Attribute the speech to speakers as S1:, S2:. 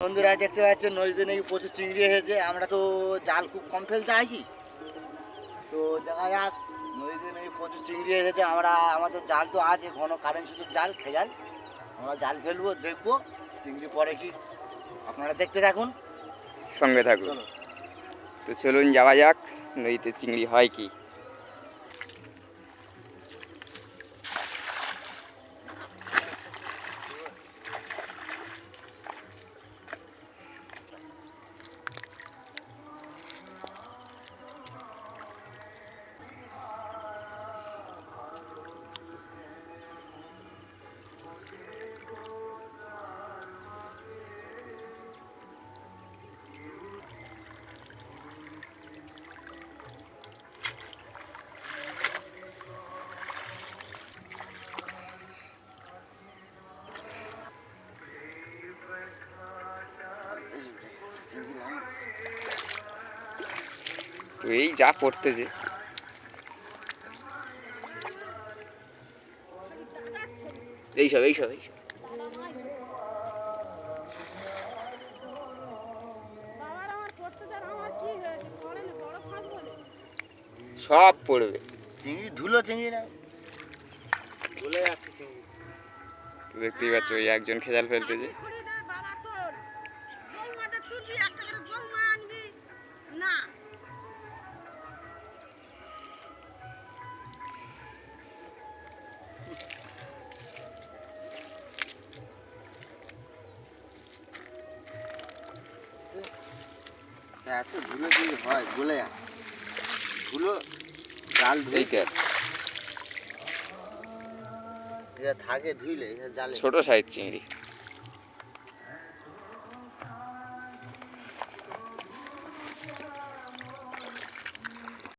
S1: বন্ধুরা দেখতে পাচ্ছেন নদীতে নাকি প্রচুর চিংড়ি এসেছে। আমরা তো জাল খুব কম ফেলতে আসি, তো দেখা যাক নদীতে নাকি প্রচুর চিংড়ি এসেছে। আমাদের জাল তো আছে, ঘন কারেন্ট শুধু জাল খেজাল। আমরা জাল ফেলবো, দেখবো চিংড়ি পরে কি, আপনারা দেখতে থাকুন,
S2: সঙ্গে থাকুন। তো চলুন যাওয়া যাক, নদীতে চিংড়ি হয় কি। তো এই যা পড়তেছে, এইসব সব পড়বে।
S1: চিংড়ি ধুলো, চিংড়ি না ধুলে যাচ্ছে চিংড়ি।
S2: দেখতেই পাচ্ছ ওই একজন খেজাল ফেলতেছে।
S1: এত ধুলো দিয়ে হয়, গলে যায় ধুলো, জাল ধুইতে থাকে ধুইলে জালে।
S2: ছোট সাইজ চিংড়ি।